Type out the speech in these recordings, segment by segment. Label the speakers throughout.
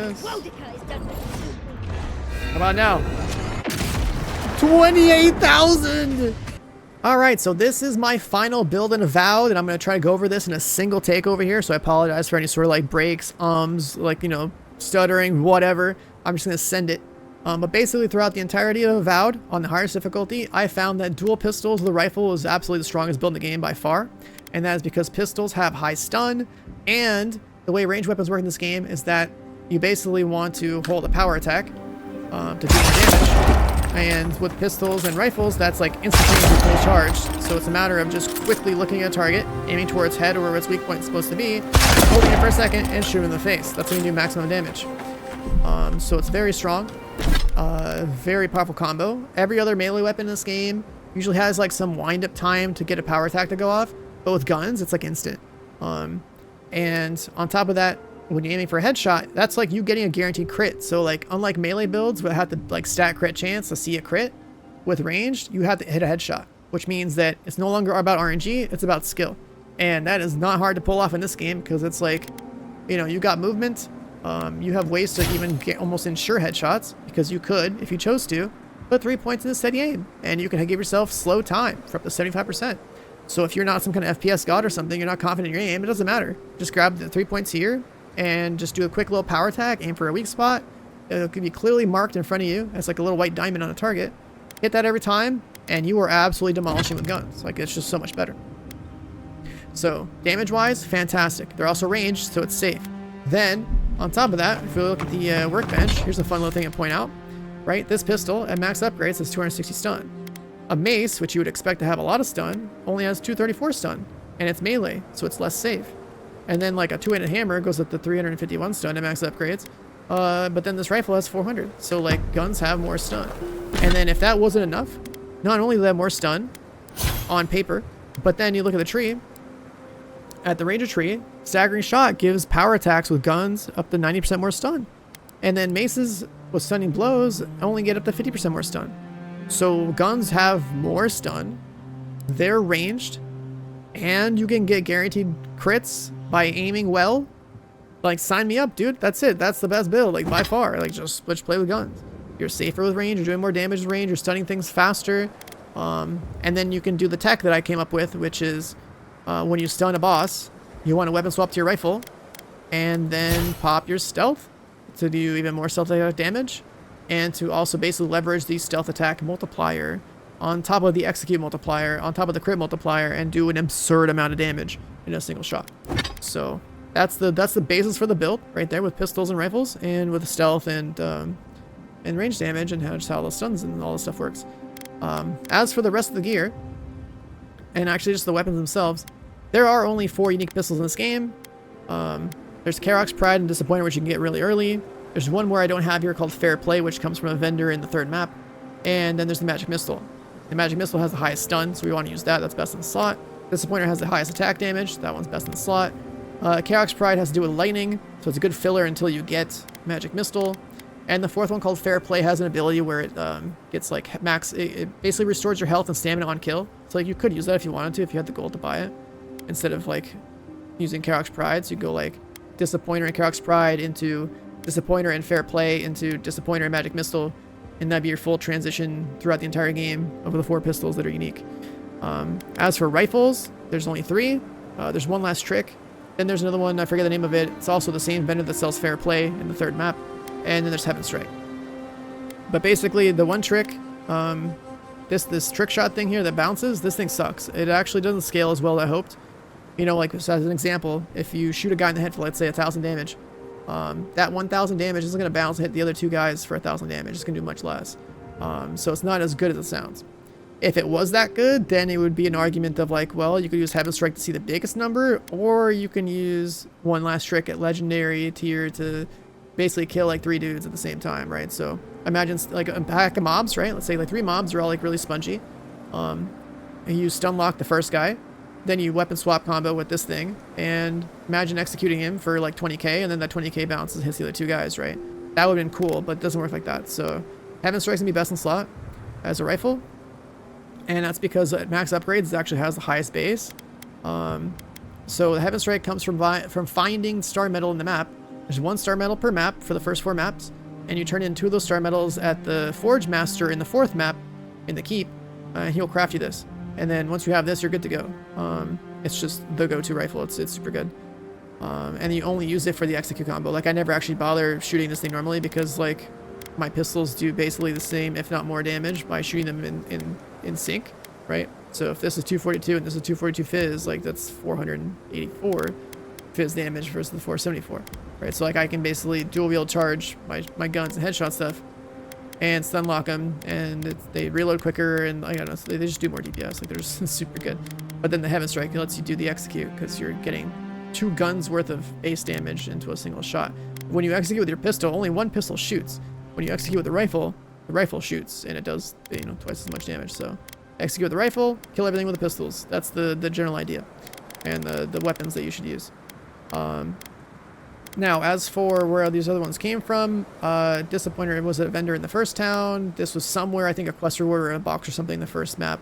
Speaker 1: Yes. How about now? 28,000! Alright, so this is my final build in Avowed, and I'm going to try to go over this in a single take over here, so I apologize for any sort of like breaks, like, you know, stuttering, whatever. I'm just going to send it. But basically throughout the entirety of Avowed, on the highest difficulty, I found that dual pistols with a rifle is absolutely the strongest build in the game by far. And that is because pistols have high stun, and the way ranged weapons work in this game is that you basically want to hold a power attack to do more damage. And with pistols and rifles, that's like instantaneously fully charged. So it's a matter of just quickly looking at a target, aiming towards head or where its weak point is supposed to be, holding it for a second, and shooting in the face. That's when you do maximum damage. So it's very strong. Very powerful combo. Every other melee weapon in this game usually has like some wind-up time to get a power attack to go off. But with guns, it's like instant. And on top of that, when you're aiming for a headshot, that's like you getting a guaranteed crit. So like, unlike melee builds where have the like stat crit chance to see a crit, with ranged, you have to hit a headshot, which means that it's no longer about RNG, it's about skill. And that is not hard to pull off in this game because it's like, you know, you got movement, you have ways to even get almost ensure headshots because you could, if you chose to, put 3 points in a steady aim and you can give yourself slow time for up to 75%. So if you're not some kind of FPS god or something, you're not confident in your aim, it doesn't matter. Just grab the 3 points here and just do a quick little power attack, aim for a weak spot. It could be clearly marked in front of you as like a little white diamond on a target. Hit that every time, and you are absolutely demolishing with guns. Like, it's just so much better. So, damage-wise, fantastic. They're also ranged, so it's safe. Then, on top of that, if we look at the workbench, here's a fun little thing to point out. Right, this pistol at max upgrades has 260 stun. A mace, which you would expect to have a lot of stun, only has 234 stun, and it's melee, so it's less safe. And then like a two-handed hammer goes up to 351 stun at max upgrades. But then this rifle has 400. So like guns have more stun. And then if that wasn't enough, not only do they have more stun on paper, but then you look at the tree. At the ranger tree, staggering shot gives power attacks with guns up to 90% more stun. And then maces with stunning blows only get up to 50% more stun. So guns have more stun. They're ranged. And you can get guaranteed crits by aiming well. Like, sign me up, dude. That's it. That's the best build, like, by far. Like, just play with guns. You're safer with range. You're doing more damage with range. You're stunning things faster. And then you can do the tech that I came up with, which is when you stun a boss, you want to weapon swap to your rifle and then pop your stealth to do even more stealth damage and to also basically leverage the stealth attack multiplier on top of the execute multiplier, on top of the crit multiplier, and do an absurd amount of damage in a single shot. So that's the basis for the build right there with pistols and rifles, and with stealth and range damage, and how the stuns and all this stuff works. As for the rest of the gear, and actually just the weapons themselves, there are only 4 unique pistols in this game. There's Karok's Pride and Disappointer, which you can get really early. There's one more I don't have here called Fair Play, which comes from a vendor in the 3rd map. And then there's the Magic Missile. The Magic Missile has the highest stun, so we want to use that. That's best in the slot. Disappointer has the highest attack damage. That one's best in the slot. Karok's Pride has to do with lightning, so it's a good filler until you get Magic Missile. And the 4th one, called Fair Play, has an ability where it gets like max. It basically restores your health and stamina on kill. So like you could use that if you wanted to, if you had the gold to buy it, instead of like using Karok's Pride. So you go like Disappointer and Karok's Pride into Disappointer and Fair Play into Disappointer and Magic Missile. And that'd be your full transition throughout the entire game over the 4 pistols that are unique. As for rifles, there's only 3. There's one last trick. Then there's another one, I forget the name of it. It's also the same vendor that sells Fair Play in the 3rd map. And then there's Heaven Strike. But basically, the one trick, this trick shot thing here that bounces, this thing sucks. It actually doesn't scale as well as I hoped. You know, like as an example, if you shoot a guy in the head for, let's say, 1,000 damage, that 1,000 damage isn't going to bounce and hit the other 2 guys for 1,000 damage. It's going to do much less. So it's not as good as it sounds. If it was that good, then it would be an argument of like, well, you could use Heaven Strike to see the biggest number, or you can use one last trick at Legendary tier to basically kill like 3 dudes at the same time, right? So imagine like a pack of mobs, right? Let's say like 3 mobs are all like really spongy. And you stun lock the first guy, then you weapon swap combo with this thing, and imagine executing him for like 20k, and then that 20k bounces and hits the other 2 guys, right? That would have been cool, but it doesn't work like that. So Heaven Strike's gonna be best in slot as a rifle, and that's because at max upgrades it actually has the highest base. So the Heaven Strike comes from finding star metal in the map There's 1 star medal per map for the first 4 maps, and you turn in 2 of those star medals at the Forge Master in the 4th map, in the Keep. He'll craft you this. And then once you have this, you're good to go. It's just the go-to rifle. It's super good. And you only use it for the execute combo. Like, I never actually bother shooting this thing normally because, like, my pistols do basically the same, if not more damage, by shooting them in sync, right? So if this is 242 and this is 242 fizz, like, that's 484 fizz damage versus the 474, right? So, like, I can basically dual wield charge my guns and headshot stuff and stun lock them, and they reload quicker, and I don't know, so they just do more DPS. Like, they're just super good. But then the Heaven Strike lets you do the execute because you're getting 2 guns worth of base damage into a single shot. When you execute with your pistol, only 1 pistol shoots. When you execute with the rifle shoots, and it does, you know, twice as much damage. So execute with the rifle, kill everything with the pistols. That's the general idea, and the weapons that you should use. Now, as for where these other ones came from, Disappointer was a vendor in the first town. This was somewhere, I think, a quest reward or a box or something in the first map.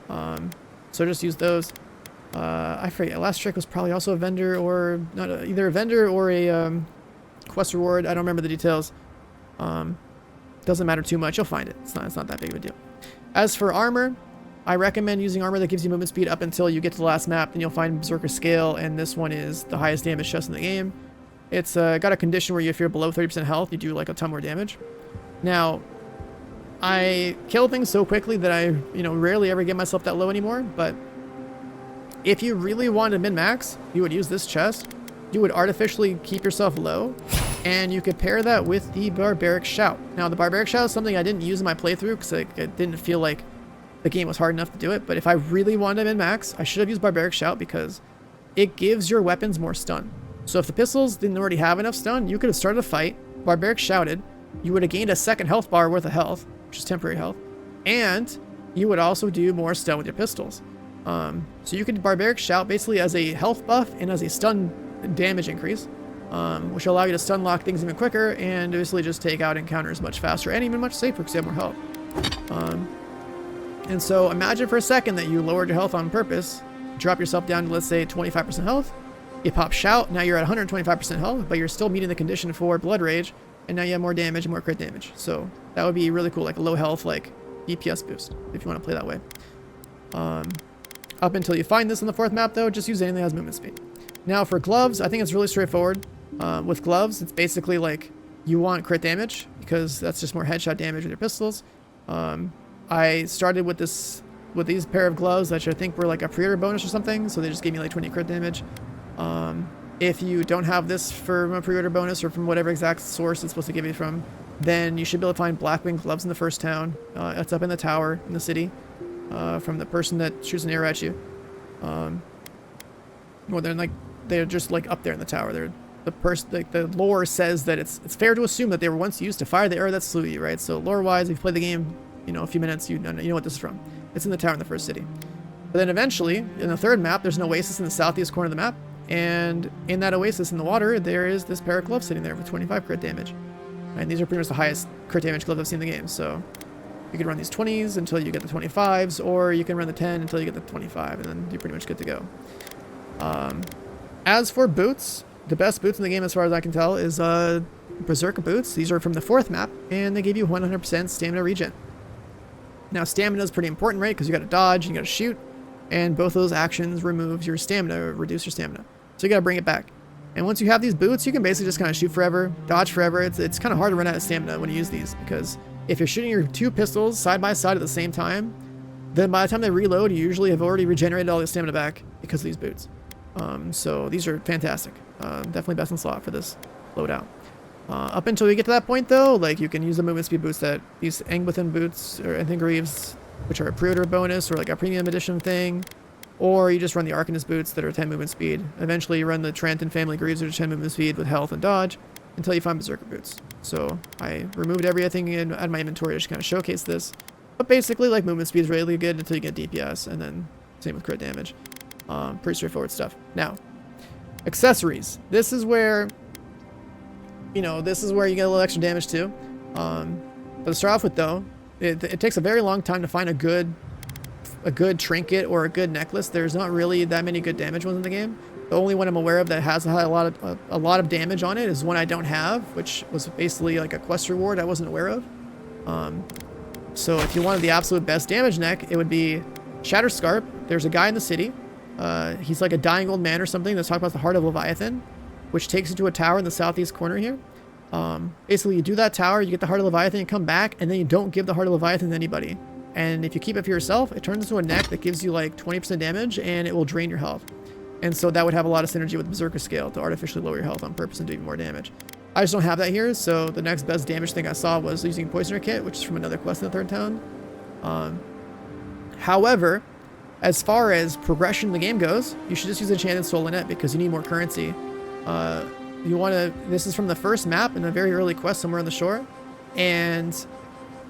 Speaker 1: So just use those. I forget. Last Trick was probably also a vendor, or not either a vendor or a quest reward. I don't remember the details. Doesn't matter too much. You'll find it. It's not that big of a deal. As for armor, I recommend using armor that gives you movement speed up until you get to the last map. Then you'll find Berserker Scale, and this one is the highest damage chest in the game. It's got a condition where if you're below 30% health, you do like a ton more damage. Now, I kill things so quickly that I, you know, rarely ever get myself that low anymore. But if you really want to min-max, you would use this chest. You would artificially keep yourself low, and you could pair that with the Barbaric Shout. Now, the Barbaric Shout is something I didn't use in my playthrough because I didn't feel like the game was hard enough to do it. But if I really wanted to min-max, I should have used Barbaric Shout because it gives your weapons more stun. So if the pistols didn't already have enough stun, you could have started a fight, Barbaric Shouted, you would have gained a 2nd health bar worth of health, which is temporary health, and you would also do more stun with your pistols. So you could Barbaric Shout basically as a health buff and as a stun damage increase, which will allow you to stun lock things even quicker and basically just take out encounters much faster and even much safer because you have more health. And so imagine for a second that you lowered your health on purpose, drop yourself down to, let's say, 25% health. You pop Shout, now you're at 125% health, but you're still meeting the condition for Blood Rage, and now you have more damage and more crit damage. So that would be really cool, like a low health, like DPS boost, if you want to play that way. Up until you find this on the 4th map, though, just use anything that has movement speed. Now for gloves, I think it's really straightforward. With gloves, it's basically like you want crit damage, because that's just more headshot damage with your pistols. I started with these pair of gloves, which I think were like a pre-order bonus or something, so they just gave me like 20 crit damage. If you don't have this from a pre-order bonus or from whatever exact source it's supposed to give you from, then you should be able to find Blackwing gloves in the first town. It's up in the tower in the city, from the person that shoots an arrow at you. Well, they're just like up there in the tower. They're the person, like the lore says that it's fair to assume that they were once used to fire the arrow that slew you, right? So lore-wise, if you play the game, you know, a few minutes, you know what this is from. It's in the tower in the first city. But then eventually, in the 3rd map, there's an oasis in the southeast corner of the map. And in that oasis in the water, there is this pair of gloves sitting there with 25 crit damage. And these are pretty much the highest crit damage gloves I've seen in the game. So you can run these 20s until you get the 25s, or you can run the 10 until you get the 25, and then you're pretty much good to go. As for boots, the best boots in the game, as far as I can tell, is Berserker boots. These are from the 4th map, and they give you 100% stamina regen. Now, stamina is pretty important, right? Because you got to dodge and you got to shoot, and both of those actions remove your stamina, or reduce your stamina. So you got to bring it back. And once you have these boots, you can basically just kind of shoot forever, dodge forever. It's kind of hard to run out of stamina when you use these, because if you're shooting your 2 pistols side by side at the same time, then by the time they reload, you usually have already regenerated all your stamina back because of these boots. So these are fantastic. Definitely best in slot for this loadout. Up until you get to that point, though, like you can use the movement speed boots that these Angbuthan boots or Anthing Greaves, which are a pre-order bonus or like a premium edition thing, or you just run the Arcanist boots that are 10 movement speed. Eventually, you run the Trenton family Greaves, which are 10 movement speed with health and dodge, until you find Berserker boots. So I removed everything out of my inventory to just kind of showcase this. But basically, like, movement speed is really good until you get DPS, and then same with crit damage. Pretty straightforward stuff. Now, accessories. This is where, you know, this is where you get a little extra damage too. But to start off with, though, it takes a very long time to find a good trinket or a good necklace. There's not really that many good damage ones in the game. The only one I'm aware of that has a lot of damage on it is one I don't have, which was basically like a quest reward I wasn't aware of. So if you wanted the absolute best damage neck, it would be Shatterscarp. There's a guy in the city. He's like a dying old man or something. Let's talk about the Heart of Leviathan, which takes you to a tower in the southeast corner here. Basically, you do that tower, you get the Heart of Leviathan, you come back, and then you don't give the Heart of Leviathan to anybody. And if you keep it for yourself, it turns into a neck that gives you like 20% damage, and it will drain your health. And so that would have a lot of synergy with Berserker Scale to artificially lower your health on purpose and do even more damage. I just don't have that here, so the next best damage thing I saw was using Poisoner Kit, which is from another quest in the 3rd town. However, as far as progression in the game goes, you should just use Enchanted Soul in it because you need more currency. You want to, this is from the first map in a very early quest somewhere on the shore, and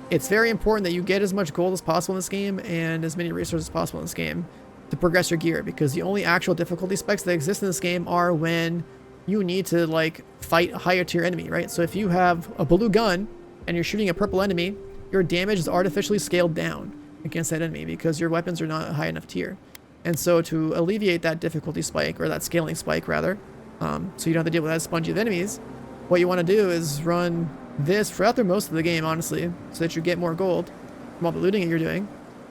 Speaker 1: it's very important that you get as much gold as possible in this game and as many resources as possible in this game to progress your gear, because the only actual difficulty spikes that exist in this game are when you need to like fight a higher tier enemy, right? So if you have a blue gun and you're shooting a purple enemy, your damage is artificially scaled down against that enemy because your weapons are not a high enough tier. And so to alleviate that difficulty spike, or that scaling spike rather, so you don't have to deal with that spongy of enemies, what you want to do is run this throughout the most of the game, honestly, so that you get more gold from all the looting that you're doing.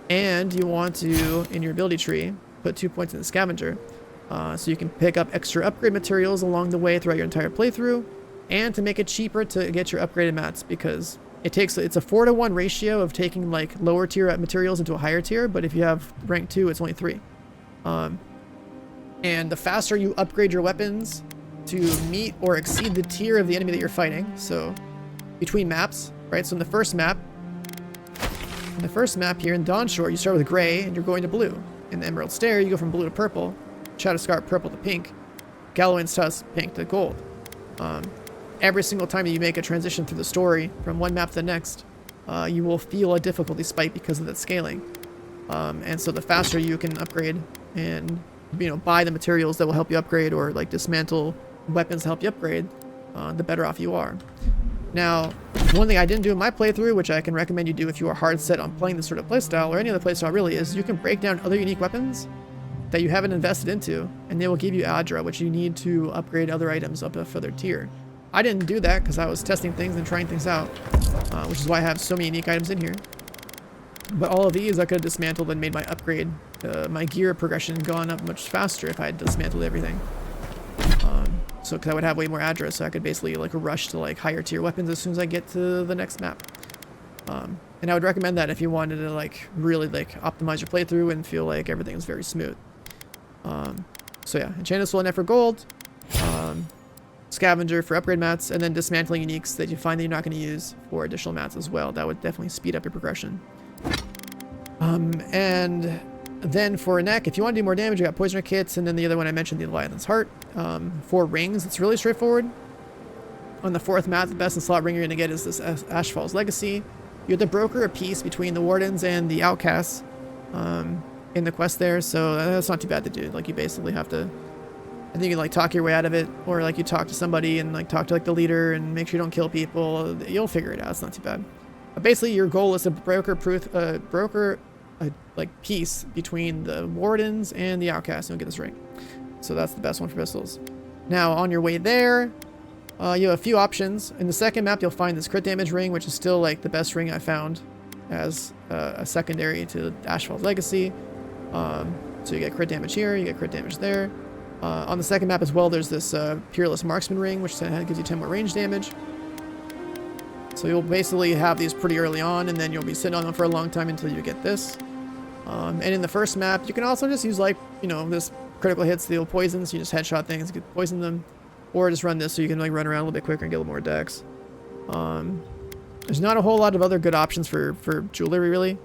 Speaker 1: And you want to, in your ability tree, put 2 points in the scavenger, so you can pick up extra upgrade materials along the way throughout your entire playthrough, and to make it cheaper to get your upgraded mats, because it's a 4-to-1 ratio of taking like lower tier materials into a higher tier, but if you have rank 2, it's only 3. And the faster you upgrade your weapons to meet or exceed the tier of the enemy that you're fighting, so between maps, right? So in the first map here in Dawnshore, you start with gray and you're going to blue. In the Emerald Stair, you go from blue to purple, Shatterscarp purple to pink, Galloway's Tusk pink to gold. Every single time that you make a transition through the story from one map to the next, you will feel a difficulty spike because of that scaling. And so the faster you can upgrade and, you know, buy the materials that will help you upgrade, or like dismantle weapons to help you upgrade, the better off you are. Now, one thing I didn't do in my playthrough, which I can recommend you do if you are hard set on playing this sort of playstyle, or any other playstyle really, is you can break down other unique weapons that you haven't invested into, and they will give you Adra, which you need to upgrade other items up a further tier. I didn't do that because I was testing things and trying things out, which is why I have so many unique items in here. But all of these I could have dismantled and made my upgrade, my gear progression gone up much faster if I had dismantled everything. So because I would have way more Adra, so I could basically like rush to like higher tier weapons as soon as I get to the next map. And I would recommend that if you wanted to like really like optimize your playthrough and feel like everything is very smooth. So yeah, Enchanted Soul Net for gold, Scavenger for upgrade mats, and then dismantling uniques that you find that you're not going to use for additional mats as well. That would definitely speed up your progression. And then for a neck, if you want to do more damage, you got Poisoner Kits, and then the other one I mentioned, the Leviathan's Heart. For rings, it's really straightforward. On the 4th map, the best in slot ring you're going to get is this Ashfall's Legacy. You have to broker a peace between the Wardens and the Outcasts in the quest there, so that's not too bad to do. Like, you basically have to, I think you like talk your way out of it, or like you talk to somebody and like talk to like the leader and make sure you don't kill people. You'll figure it out. It's not too bad. But basically, your goal is to broker a like peace between the Wardens and the Outcasts, and you'll get this ring. So that's the best one for pistols. Now on your way there, you have a few options. In the 2nd map, you'll find this crit damage ring, which is still like the best ring I found as a secondary to Ashfall's Legacy. So you get crit damage here, you get crit damage there. On the 2nd map as well, there's this Peerless Marksman ring, which gives you 10 more range damage. So you'll basically have these pretty early on, and then you'll be sitting on them for a long time until you get this. And in the 1st map, you can also just use like, you know, this critical hits, the poisons. You just headshot things, you can poison them, or just run this so you can like run around a little bit quicker and get a little more dex. There's not a whole lot of other good options for jewelry really.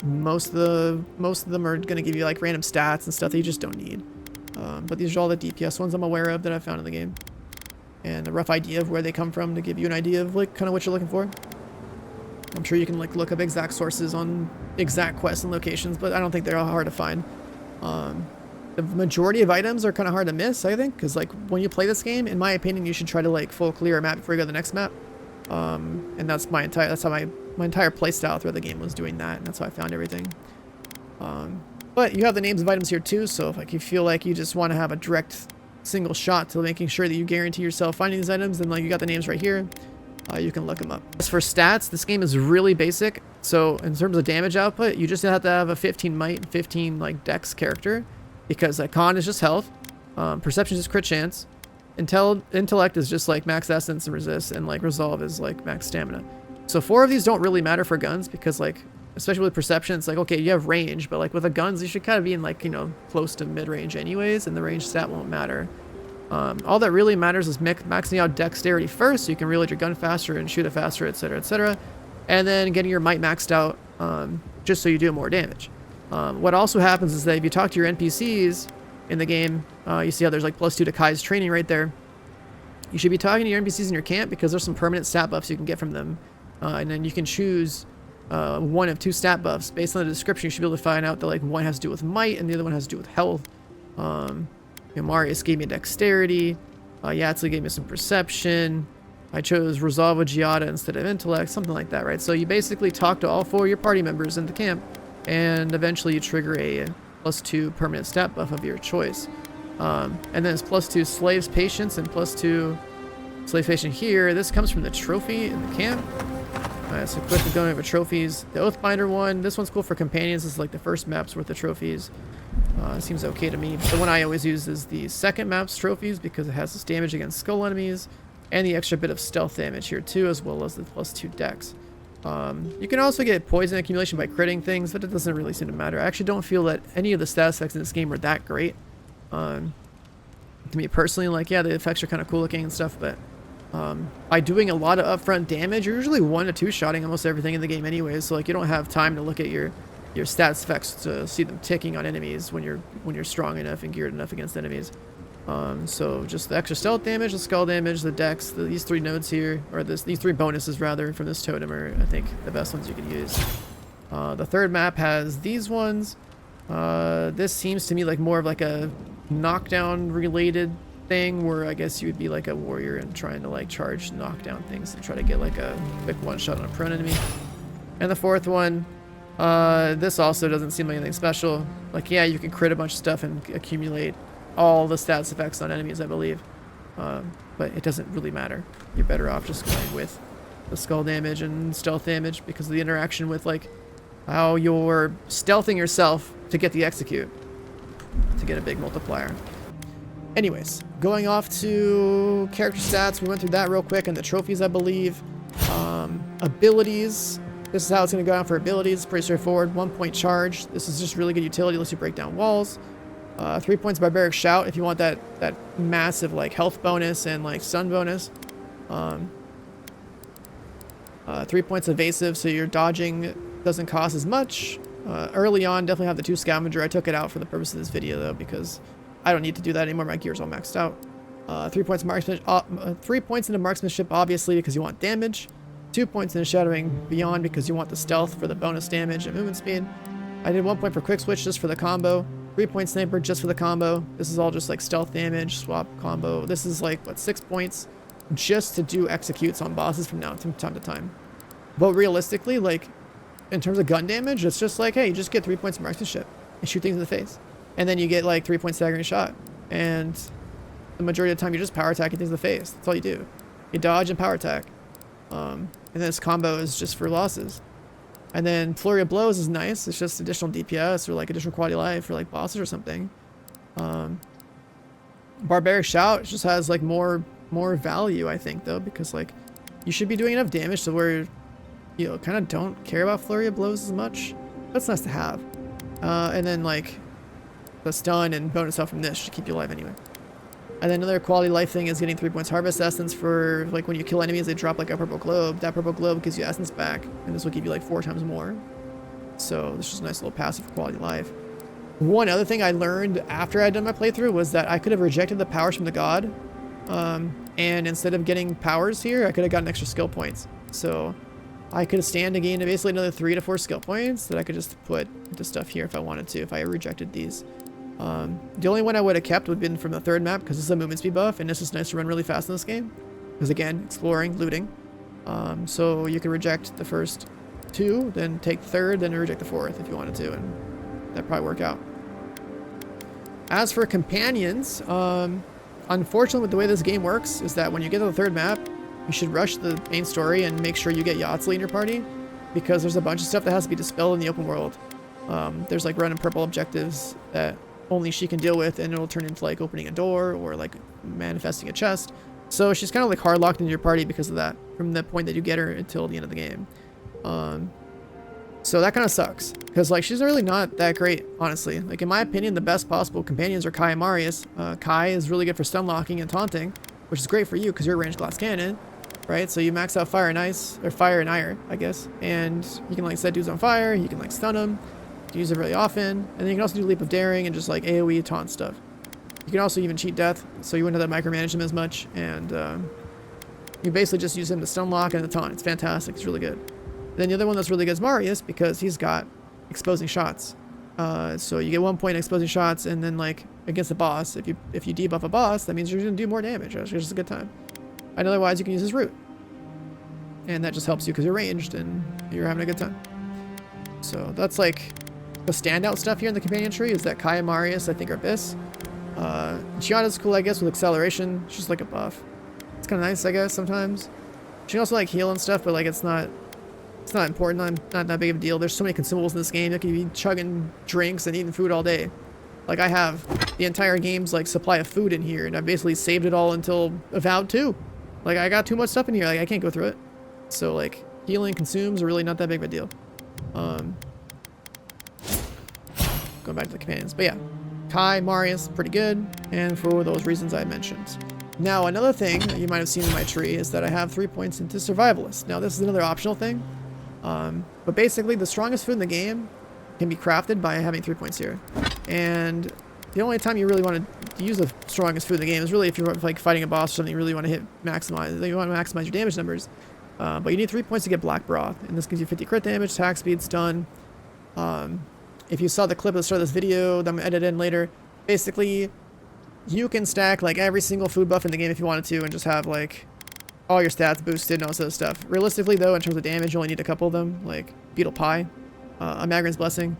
Speaker 1: Most of them are going to give you like random stats and stuff that you just don't need. But these are all the DPS ones I'm aware of that I've found in the game, and a rough idea of where they come from to give you an idea of like kind of what you're looking for. I'm sure you can like look up exact sources on exact quests and locations, but I don't think they're all hard to find. The majority of items are kind of hard to miss, I think, because like when you play this game, in my opinion, you should try to like full clear a map before you go to the next map. And that's how my entire playstyle throughout the game was doing that, and that's how I found everything. But you have the names of items here too, so if like you feel like you just want to have a direct single shot to making sure that you guarantee yourself finding these items, then like you got the names right here. You can look them up. As for stats, this game is really basic. So in terms of damage output, you just have to have a 15 might, 15 like dex character, because con is just health, perception is just crit chance, intellect is just like max essence and resist, and like resolve is like max stamina. So 4 of these don't really matter for guns, because like, especially with perception, it's like, okay, you have range, but like with the guns, you should kind of be in like, you know, close to mid-range anyways, and the range stat won't matter. All that really matters is maxing out dexterity first, so you can reload your gun faster and shoot it faster, etc., etc., and then getting your might maxed out, just so you do more damage. What also happens is that if you talk to your NPCs in the game, you see how there's like +2 to Kai's training right there. You should be talking to your NPCs in your camp, because there's some permanent stat buffs you can get from them, and then you can choose one of 2 stat buffs. Based on the description, you should be able to find out that like one has to do with might and the other one has to do with health. Marius gave me dexterity. Yatzli gave me some perception. I chose Resolve with Giada instead of intellect, something like that, right? So you basically talk to all 4 of your party members in the camp, and eventually you trigger a +2 permanent stat buff of your choice. And then it's +2 Slaves Patience and +2 Slave Patient here. This comes from the trophy in the camp. Alright, so quickly going over trophies. The Oathbinder one, this one's cool for companions. This is like the first map's worth of trophies. Seems okay to me. The one I always use is the second map's trophies, because it has this damage against skull enemies and the extra bit of stealth damage here too, as well as the +2 dex. You can also get poison accumulation by critting things, but it doesn't really seem to matter. I actually don't feel that any of the stat effects in this game are that great. To me personally, like, yeah, the effects are kind of cool looking and stuff, but by doing a lot of upfront damage, you're usually 1 to 2 shotting almost everything in the game anyways, so like you don't have time to look at your stats effects to see them ticking on enemies when you're strong enough and geared enough against enemies. So just the extra stealth damage, the skull damage, the dex, these 3 nodes here, or these 3 bonuses rather from this totem are, I think, the best ones you can use. The third map has these ones. This seems to me like more of like a knockdown related thing, where I guess you would be like a warrior and trying to like charge knockdown things and try to get like a quick one shot on a prone enemy. And the fourth one, this also doesn't seem like anything special. Like, yeah, you can crit a bunch of stuff and accumulate all the stats effects on enemies, I believe. But it doesn't really matter. You're better off just going with the skull damage and stealth damage, because of the interaction with like how you're stealthing yourself to get the execute to get a big multiplier. Anyways, going off to character stats, we went through that real quick, and the trophies, I believe. Abilities. This is how it's going to go down for abilities. Pretty straightforward. 1 point charge. This is just really good utility. Lets you break down walls. 3 points barbaric shout if you want that massive like health bonus and like stun bonus. 3 points evasive, so your dodging doesn't cost as much. Early on, definitely have the 2 scavenger. I took it out for the purpose of this video though, because I don't need to do that anymore. My gear's all maxed out. 3 points marksmanship. 3 points into marksmanship, obviously, because you want damage. 2 points into shadowing beyond, because you want the stealth for the bonus damage and movement speed. I did 1 point for quick switch just for the combo. 3 point sniper just for the combo. This is all just like stealth damage, swap combo. This is like, what, 6 points just to do executes on bosses from time to time. But realistically, like, in terms of gun damage, it's just like, hey, you just get 3 points of marksmanship and shoot things in the face. And then you get like 3 points staggering shot. And the majority of the time you're just power attacking things in the face. That's all you do. You dodge and power attack. And this combo is just for losses. And then flurry of blows is nice. It's just additional DPS or like additional quality of life for like bosses or something. Barbaric shout just has like more value, I think, though, because like you should be doing enough damage to where you know kind of don't care about flurry of blows as much. That's nice to have. And then like the stun and bonus health from this should keep you alive anyway. And then another quality life thing is getting 3 points harvest essence for like when you kill enemies, they drop like a purple globe. That purple globe gives you essence back, and this will give you like 4 times more. So this is a nice little passive for quality life. One other thing I learned after I'd done my playthrough was that I could have rejected the powers from the god, and instead of getting powers here, I could have gotten extra skill points. So I could stand to gain basically another 3 to 4 skill points that I could just put into stuff here if I wanted to, if I rejected these. The only one I would have kept would have been from the third map, because this is a movement speed buff, and it's just nice to run really fast in this game. Because again, exploring, looting. So you can reject the first 2, then take the third, then reject the 4th if you wanted to, and that'd probably work out. As for companions, unfortunately with the way this game works is that when you get to the third map, you should rush the main story and make sure you get Yahtzee in your party, because there's a bunch of stuff that has to be dispelled in the open world. There's like red and purple objectives that only she can deal with, and it'll turn into like opening a door or like manifesting a chest. So she's kind of like hard locked into your party because of that, from the point that you get her until the end of the game. So that kind of sucks, because like she's really not that great, honestly. Like in my opinion, the best possible companions are Kai and Marius. Kai is really good for stun locking and taunting, which is great for you because you're a ranged glass cannon, right? So you max out fire and ice, or fire and ire, I guess, and you can like set dudes on fire. You can like stun them. You can use it really often, and then you can also do leap of daring and just like AOE taunt stuff. You can also even cheat death, so you wouldn't have to micromanage him as much, and you basically just use him to stun lock and the taunt. It's fantastic. It's really good. Then the other one that's really good is Marius, because he's got exposing shots. So you get 1 point exposing shots, and then like against a boss, if you debuff a boss, that means you're gonna do more damage. It's just a good time. And otherwise, you can use his root, and that just helps you because you're ranged and you're having a good time. So that's like the standout stuff here in the companion tree, is that Kai and Marius I think are Biss. Gianna's cool, I guess, with acceleration. She's just like a buff. It's kind of nice, I guess, sometimes. She can also like heal and stuff, but like it's not important, not that big of a deal. There's so many consumables in this game that can be chugging drinks and eating food all day. Like I have the entire game's like supply of food in here, and I basically saved it all until Avowed 2. Like I got too much stuff in here, like I can't go through it. So like healing consumes are really not that big of a deal. Going back to the companions, but yeah, Kai, Marius, pretty good, and for those reasons I mentioned. Now another thing that you might have seen in my tree is that I have 3 points into Survivalist. Now this is another optional thing, but basically the strongest food in the game can be crafted by having 3 points here. And the only time you really want to use the strongest food in the game is really if you're like fighting a boss or something, you really want to maximize. You want to maximize your damage numbers, but you need 3 points to get Black Broth, and this gives you 50 crit damage, attack speed, stun. If you saw the clip at the start of this video that I'm gonna edit in later, basically you can stack like every single food buff in the game if you wanted to, and just have like all your stats boosted and all this other stuff. Realistically though, in terms of damage, you only need a couple of them, like Beetle Pie, a Magrin's Blessing,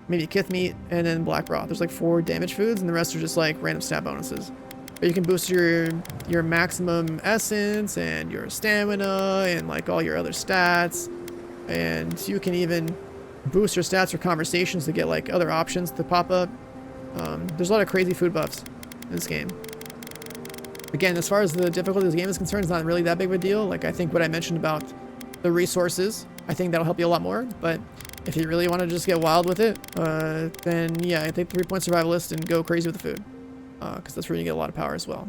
Speaker 1: maybe Kith Meat, and then Black Broth. There's like 4 damage foods, and the rest are just like random stat bonuses. But you can boost your maximum essence and your stamina and like all your other stats, and you can even boost your stats for conversations to get like other options to pop up. There's a lot of crazy food buffs in this game. Again, as far as the difficulty of the game is concerned, it's not really that big of a deal. Like I think what I mentioned about the resources, I think that'll help you a lot more. But if you really want to just get wild with it, then yeah, I think 3 point survivalist and go crazy with the food, because that's where you get a lot of power as well.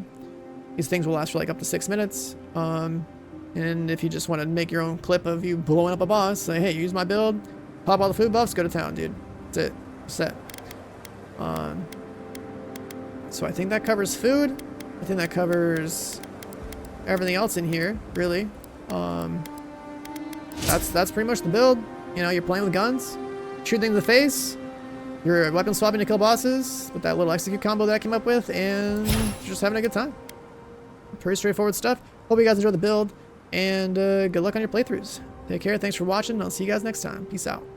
Speaker 1: These things will last for like up to 6 minutes. And if you just want to make your own clip of you blowing up a boss, say, hey, use my build, pop all the food buffs, go to town, dude. That's it. Set. So I think that covers food. I think that covers everything else in here, really. That's pretty much the build. You know, you're playing with guns, shoot things in the face, you're weapon swapping to kill bosses with that little execute combo that I came up with, and you're just having a good time. Pretty straightforward stuff. Hope you guys enjoyed the build, and good luck on your playthroughs. Take care, thanks for watching, and I'll see you guys next time. Peace out.